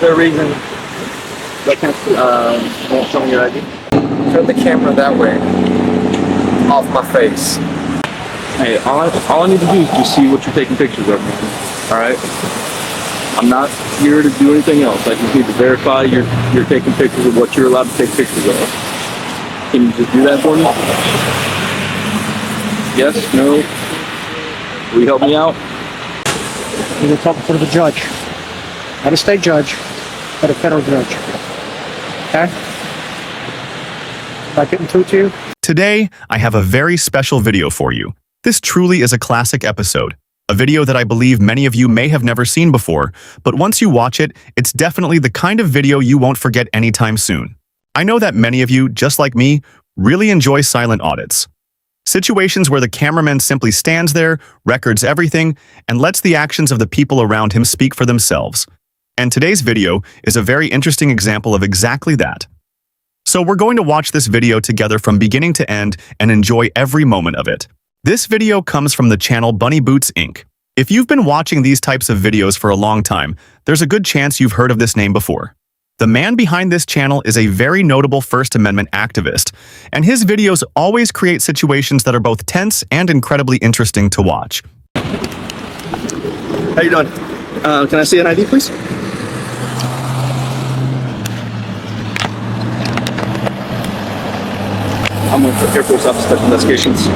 there a reason they can't won't show me your ID? Turn the camera that way. Off my face. Hey, all I need to do is just see what you're taking pictures of, man. All right? I'm not here to do anything else. I just need to verify you're taking pictures of what you're allowed to take pictures of. Can you just do that for me? Yes? No? Will you help me out? You're going to talk in front of a judge. Not a state judge, but a federal judge. Okay? Am I getting through to you? Today, I have a very special video for you. This truly is a classic episode. A video that I believe many of you may have never seen before, but once you watch it, it's definitely the kind of video you won't forget anytime soon. I know that many of you, just like me, really enjoy silent audits. Situations where the cameraman simply stands there, records everything, and lets the actions of the people around him speak for themselves. And today's video is a very interesting example of exactly that. So we're going to watch this video together from beginning to end and enjoy every moment of it. This video comes from the channel Bunny Boots Inc. If you've been watching these types of videos for a long time, there's a good chance you've heard of this name before. The man behind this channel is a very notable First Amendment activist, and his videos always create situations that are both tense and incredibly interesting to watch. How you doing? Can I see an ID, please? I'm with the Air Force Office Special Investigations.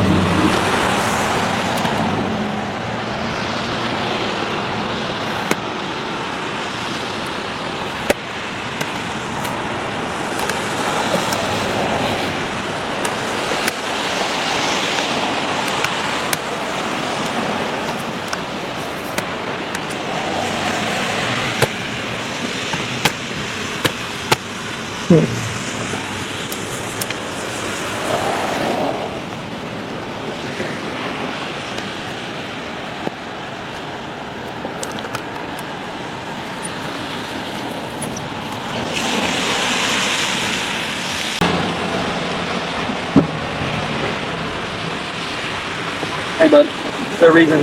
Hey bud, is there a reason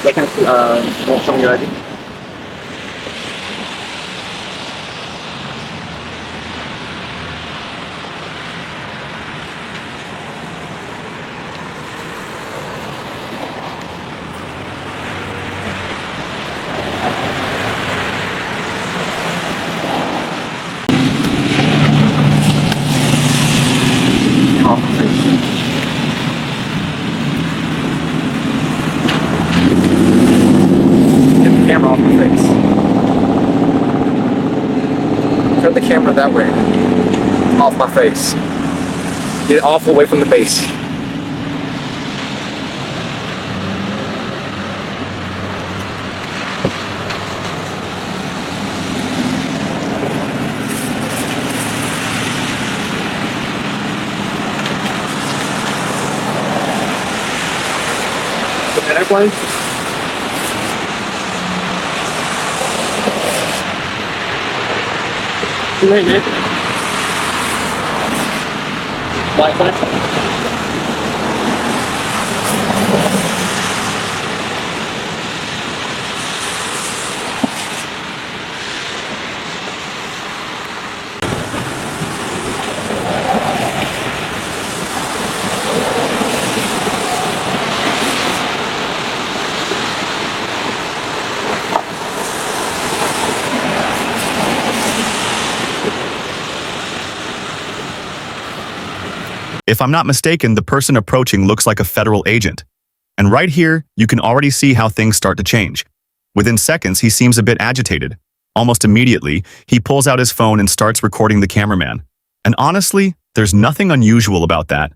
they can't won't show me your ID? Camera off my face. Turn the camera that way. Off my face. Get it off away from the base. Put that airplane. Too late, man. Wi-Fi. If I'm not mistaken, the person approaching looks like a federal agent. And right here, you can already see how things start to change. Within seconds, he seems a bit agitated. Almost immediately, he pulls out his phone and starts recording the cameraman. And honestly, there's nothing unusual about that.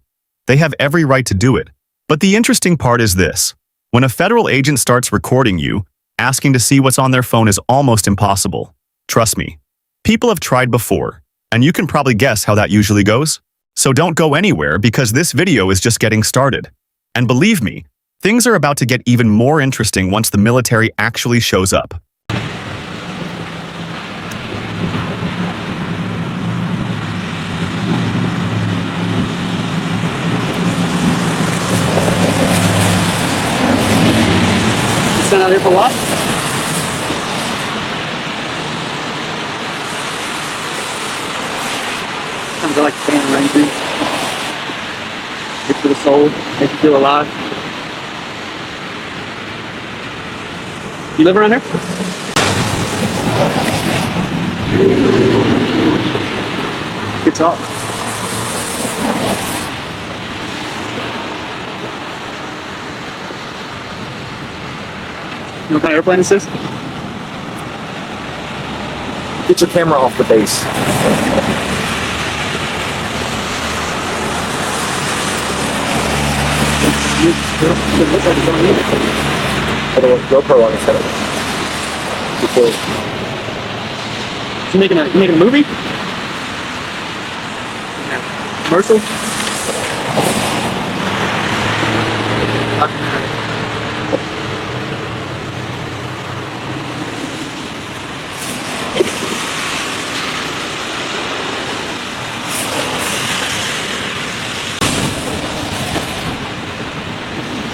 They have every right to do it. But the interesting part is this. When a federal agent starts recording you, asking to see what's on their phone is almost impossible. Trust me. People have tried before, and you can probably guess how that usually goes. So don't go anywhere because this video is just getting started. And believe me, things are about to get even more interesting once the military actually shows up. You sent out here for what? Sometimes I like to stand around too. Good for the soul, makes you feel alive. You live around here? Good talk. You know what kind of airplane this is? Get your camera off the base. Put a GoPro on his head. Before. You making a movie? Commercial?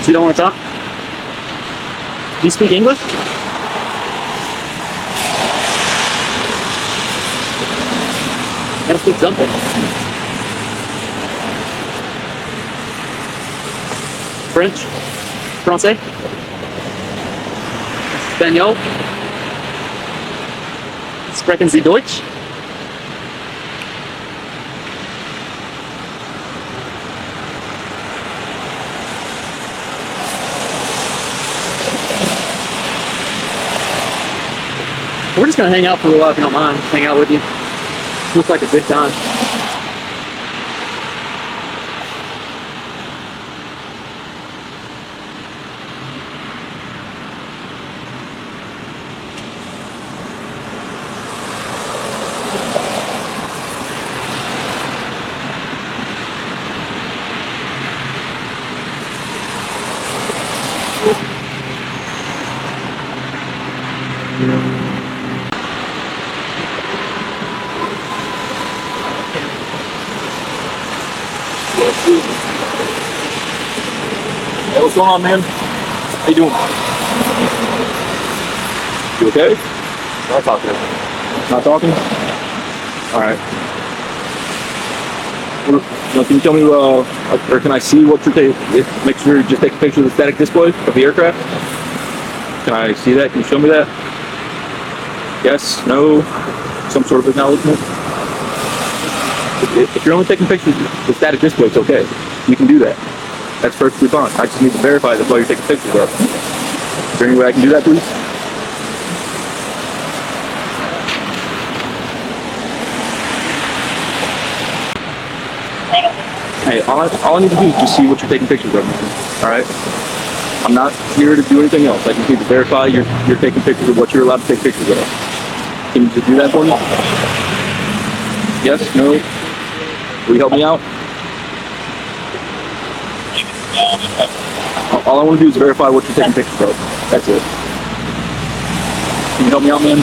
So you don't want to talk? Do you speak English? You gotta speak something. French? Français? Espanol? Sprechen Sie Deutsch? We're just gonna hang out for a while if you don't mind. Hang out with you. Looks like a good time. Hey, what's going on, man? How you doing? You okay? Not talking. Not talking? Alright. Well, can you tell me, or can I see what you're taking? Make sure you just take a picture of the static display of the aircraft. Can I see that? Can you show me that? Yes? No? Some sort of acknowledgement? If you're only taking pictures of the static display, it's okay. You can do that. That's perfectly fine. I just need to verify that's all you're taking pictures of. Is there any way I can do that, please? Hey, all I need to do is just see what you're taking pictures of. Alright? I'm not here to do anything else. I just need to verify you're taking pictures of what you're allowed to take pictures of. Can you just do that for me? Yes? No? Will you help me out? All I want to do is verify what you're taking pictures of. That's it. Can you help me out, man?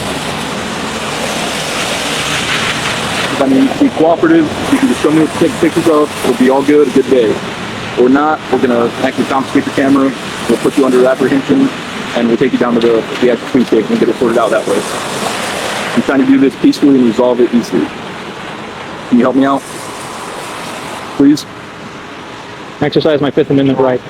If I need to be cooperative, you can just show me what you're taking pictures of. It'll be all good, a good day. Or not, we're going to actually confiscate your camera. We'll put you under apprehension, and we'll take you down to the actual police station and get it sorted out that way. I'm trying to do this peacefully and resolve it easily. Can you help me out? Please? Exercise my Fifth Amendment right.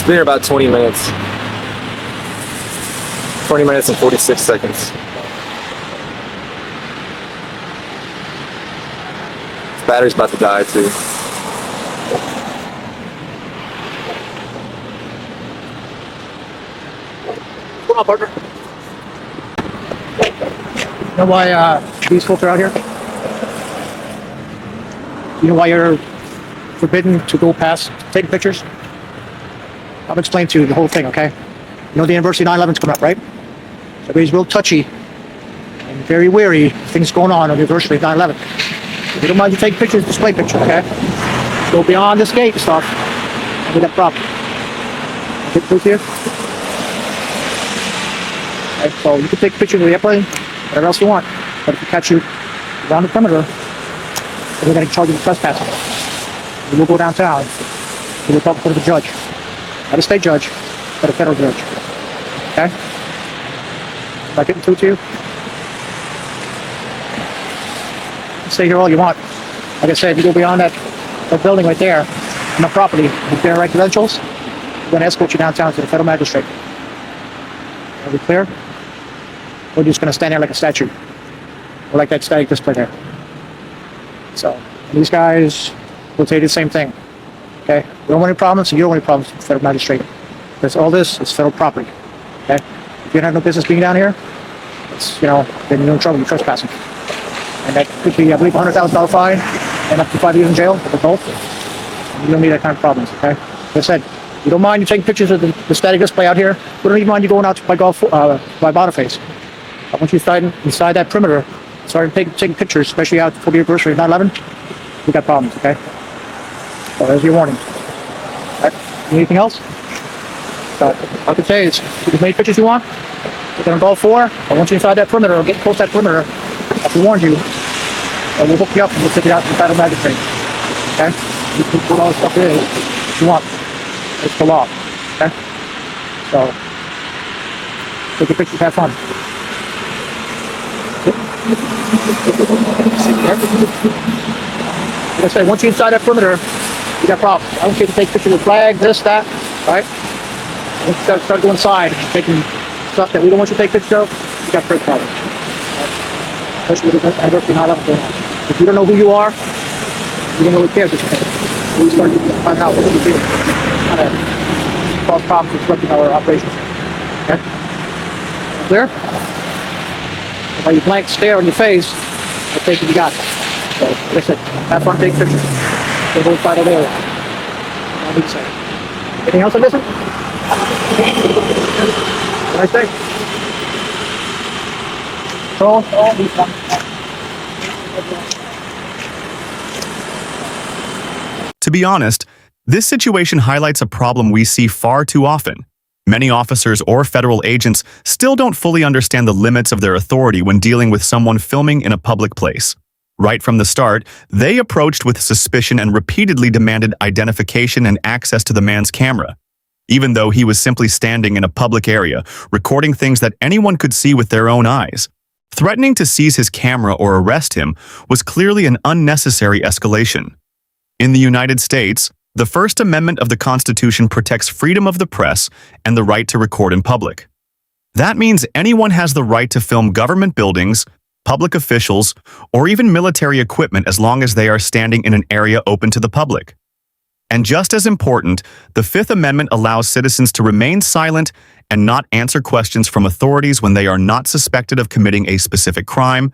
been here about 20 minutes. 20 minutes and 46 seconds. This battery's about to die too. Come on, partner. You know why these folks are out here? You know why you're forbidden to go past taking pictures? I'll explain to you the whole thing, okay? You know the anniversary 9/11's coming up, right? So everybody's real touchy and very wary of things going on the anniversary of 9/11. If you don't mind you take pictures, display pictures, okay? Go beyond this gate and stuff, and we got problems. Get through here. Okay, so you can take pictures of the airplane, whatever else you want. But if we catch you around the perimeter, then we're going to charge you with trespassing. We will go downtown. We will talk to the judge. Not a state judge, but a federal judge. Okay? Am I getting through to you? Stay here all you want. Like I said, if you go beyond that building right there, on the property, with their right credentials, we're going to escort you downtown to the federal magistrate. Are we clear? We're just going to stand there like a statue. Or like that static display there. So, these guys will tell you the same thing. Okay? We don't want any problems, and you don't want any problems with the federal magistrate. Because all this is federal property. Okay? If you don't have no business being down here, it's, then you're in trouble with trespassing. And that could be, I believe, a $100,000 fine and up to 5 years in jail for both. You don't need that kind of problems, okay? Like I said, you don't mind you taking pictures of the static display out here. We don't even mind you going out by Boniface. Once you start inside that perimeter, start taking pictures, especially out for the anniversary of 9/11, we got problems, okay? So there's your warning. All right. Anything else? I can say is, you can make pictures you want. We're going to go for, but once you're inside that perimeter, or get close to that perimeter, we warned you, and we'll hook you up and we'll take you out to the federal magistrate. Okay? You can put all this stuff in if you want. It's the law. Okay? So, take your pictures, have fun. Like I say, once you're inside that perimeter, you got problems. I don't care if you take pictures of flags, this, that, right? Once you start going inside, taking stuff that we don't want you to take pictures of, you got great problems. Especially with the anniversary 9/11 going on. If you don't know who you are, you don't know who cares what you think. We start to find out what you do. How to cause problems disrupting our operations. Okay? Clear? While you blank stare on your face, I take what you got. So, like I said, have fun taking pictures. They won't find out area. All I need to say. Anything else I'm missing? What did I say? To be honest, this situation highlights a problem we see far too often. Many officers or federal agents still don't fully understand the limits of their authority when dealing with someone filming in a public place. Right from the start, they approached with suspicion and repeatedly demanded identification and access to the man's camera, even though he was simply standing in a public area, recording things that anyone could see with their own eyes. Threatening to seize his camera or arrest him was clearly an unnecessary escalation. In the United States, the First Amendment of the Constitution protects freedom of the press and the right to record in public. That means anyone has the right to film government buildings, public officials, or even military equipment as long as they are standing in an area open to the public. And just as important, the Fifth Amendment allows citizens to remain silent and not answer questions from authorities when they are not suspected of committing a specific crime,